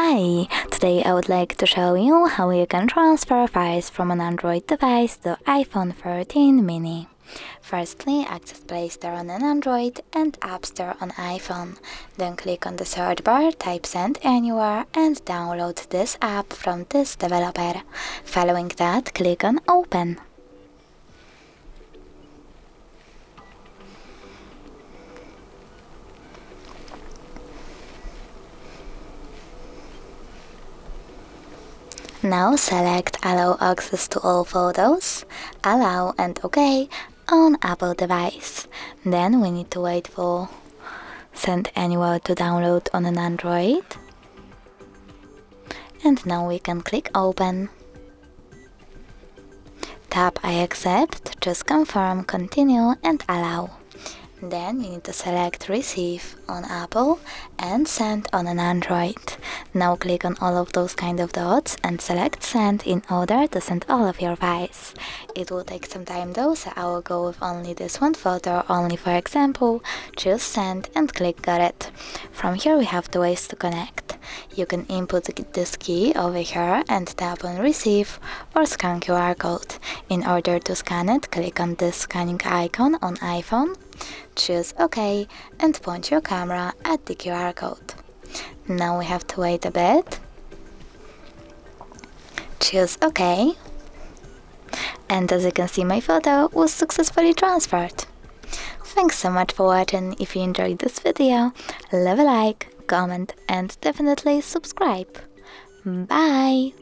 Hi! Today I would like to show you how you can transfer files from an Android device to iPhone 13 mini. Firstly, access Play Store on an Android and App Store on iPhone. Then click on the search bar, type Send Anywhere and download this app from this developer. Following that, click on Open. Now select Allow access to all photos, Allow and OK on Apple device. Then we need to wait for Send Anywhere to download on an Android. And now we can click Open. Tap I accept, choose Confirm, Continue and Allow. Then you need to select Receive on Apple and Send on an Android. Now click on all of those kind of dots and select Send in order to send all of your files. It will take some time though, so I will go with only this one photo, only for example. Choose Send and click Got it. From here we have two ways to connect. You can input this key over here and tap on Receive or scan QR code. In order to scan it, click on this scanning icon on iPhone. Choose OK and point your camera at the QR code. Now we have to wait a bit. Choose OK. And as you can see, my photo was successfully transferred. Thanks so much for watching. If you enjoyed this video, leave a like, comment and definitely subscribe. Bye!